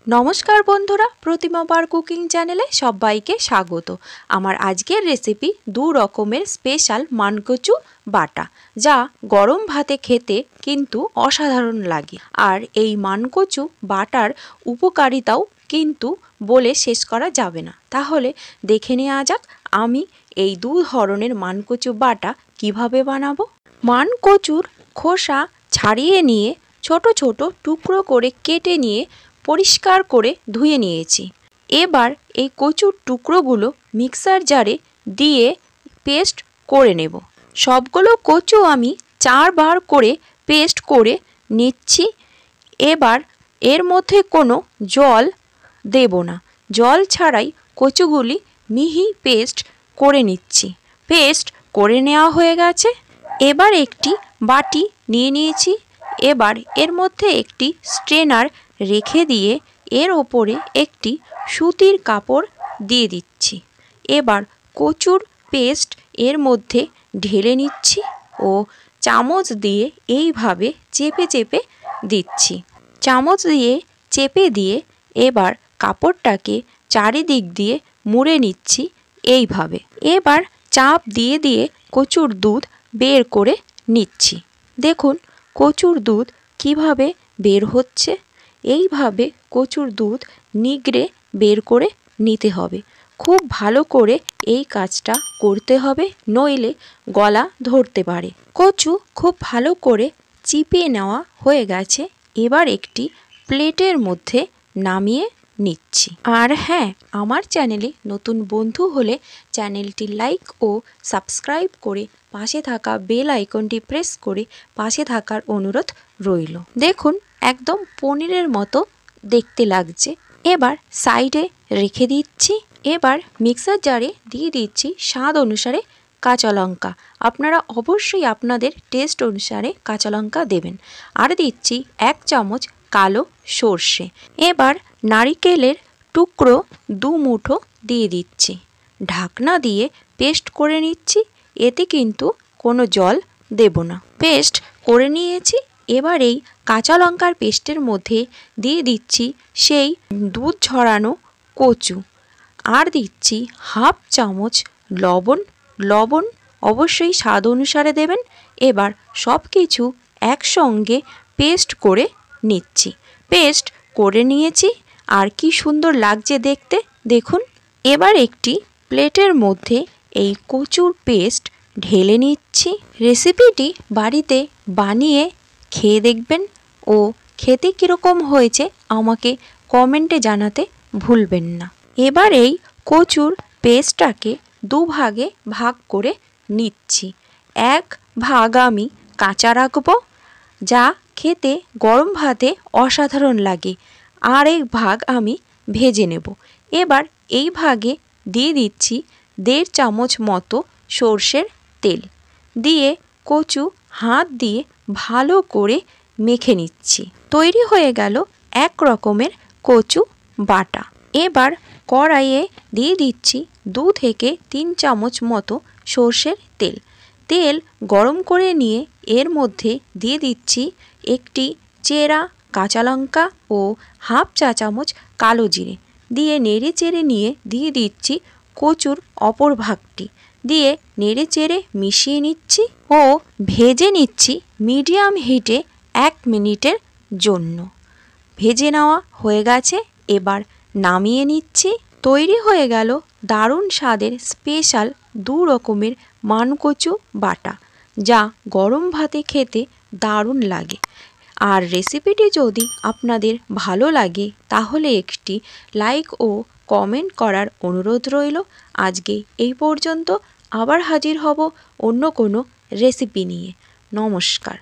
নমস্কার বন্ধুরা, প্রতিমা বার কুকিং চ্যানেলে সবাইকে স্বাগত। আমার আজকের রেসিপি 2 রকমের স্পেশাল মানকচু বাটা, যা গরম ভাতে খেতে কিন্তু অসাধারণ লাগে। আর এই মানকচু বাটার উপকারিতাও কিন্তু বলে শেষ করা যাবে না। তাহলে দেখে নেওয়া যাক আমি এই 2 ধরনের মানকচু বাটা কিভাবে বানাবো। মানকচুর খোসা ছাড়িয়ে নিয়ে ছোট ছোট টুকরো করে কেটে নিয়ে পরিষ্কার করে ধুয়ে নিয়েছি। এবার এই কচুর টুকরোগুলো মিক্সার জারে দিয়ে পেস্ট করে নেব। সবগুলো কচু আমি 4 বার করে পেস্ট করে নিচ্ছি। এবার এর মধ্যে কোনো জল দেব না, জল ছাড়াই কচুগুলি মিহি পেস্ট করে নিচ্ছি। পেস্ট করে নেওয়া হয়ে গেছে। এবার একটি বাটি নিয়ে নিয়েছি। এবার এর মধ্যে একটি স্ট্রেনার রেখে দিয়ে এর ওপরে একটি সুতির কাপড় দিয়ে দিচ্ছি। এবার কচুর পেস্ট এর মধ্যে ঢেলে নিচ্ছি ও চামচ দিয়ে এইভাবে চেপে চেপে দিচ্ছি। চামচ দিয়ে চেপে দিয়ে এবার কাপড়টাকে চারিদিক দিয়ে মুড়ে নিচ্ছি এইভাবে। এবার চাপ দিয়ে দিয়ে কচুর দুধ বের করে নিচ্ছি। দেখুন কচুর দুধ কিভাবে বের হচ্ছে। এইভাবে কচুর দুধ নিগড়ে বের করে নিতে হবে। খুব ভালো করে এই কাজটা করতে হবে, নইলে গলা ধরতে পারে। কচু খুব ভালো করে চিপে নেওয়া হয়ে গেছে। এবার একটি প্লেটের মধ্যে নামিয়ে নিচ্ছি। আর হ্যাঁ, আমার চ্যানেলে নতুন বন্ধু হলে চ্যানেলটি লাইক ও সাবস্ক্রাইব করে পাশে থাকা বেল আইকনটি প্রেস করে পাশে থাকার অনুরোধ রইল। দেখুন একদম পনিরের মতো দেখতে লাগছে। এবার সাইডে রেখে দিচ্ছি। এবার মিক্সার জারে দিয়ে দিচ্ছি স্বাদ অনুসারে কাঁচা লঙ্কা। আপনারা অবশ্যই আপনাদের টেস্ট অনুসারে কাঁচা লঙ্কা দেবেন। আর দিচ্ছি 1 চামচ কালো সর্ষে। এবার নারিকেলের টুকরো 2 মুঠো দিয়ে দিচ্ছি। ঢাকনা দিয়ে পেস্ট করে নিচ্ছি। এতে কিন্তু কোনো জল দেব না। পেস্ট করে নিয়েছি। এবার এই কাঁচা লঙ্কার পেস্টের মধ্যে দিয়ে দিচ্ছি সেই দুধ ঝরানো কচু। আর দিচ্ছি 1/2 চামচ লবণ অবশ্যই স্বাদ অনুসারে দেবেন। এবার সব কিছু একসঙ্গে পেস্ট করে নিচ্ছি। পেস্ট করে নিয়েছি। আর কি সুন্দর লাগছে দেখতে, দেখুন। এবার একটি প্লেটের মধ্যে এই কচুর পেস্ট ঢেলে নিচ্ছি। রেসিপিটি বাড়িতে বানিয়ে খেয়ে দেখবেন ও খেতে কীরকম হয়েছে আমাকে কমেন্টে জানাতে ভুলবেন না। এবার এই কচুর পেস্টটাকে 2 ভাগে ভাগ করে নিচ্ছি। 1 ভাগ আমি কাঁচা রাখবো, যা খেতে গরম ভাতে অসাধারণ লাগে। আর 1 ভাগ আমি ভেজে নেব। এবার এই ভাগে দিয়ে দিচ্ছি 1.5 চামচ মতো সর্ষের তেল দিয়ে কচু হাত দিয়ে ভালো করে মেখে নিচ্ছি। তৈরি হয়ে গেল 1 রকমের কচু বাটা। এবার কড়াইয়ে দিয়ে দিচ্ছি 2 থেকে 3 চামচ মতো সর্ষের তেল। তেল গরম করে নিয়ে এর মধ্যে দিয়ে দিচ্ছি একটি চেরা কাঁচা লঙ্কা ও 1/2 চা চামচ কালো জিরে দিয়ে নেড়ে চেড়ে নিয়ে দিয়ে দিচ্ছি কচুর অপর ভাগটি দিয়ে নেড়ে চেড়ে মিশিয়ে নিচ্ছি ও ভেজে নিচ্ছি মিডিয়াম হিটে 1 মিনিটের জন্য। ভেজে নেওয়া হয়ে গেছে। এবার নামিয়ে নিচ্ছি। তৈরি হয়ে গেল দারুণ স্বাদের স্পেশাল 2 রকমের মানকচু বাটা, যা গরম ভাতে খেতে দারুণ লাগে। আর রেসিপিটি যদি আপনাদের ভালো লাগে তাহলে একটি লাইক ও কমেন্ট করার অনুরোধ রইল। আজকে এই পর্যন্ত। আবার হাজির হব অন্য কোনো রেসিপি নিয়ে। নমস্কার।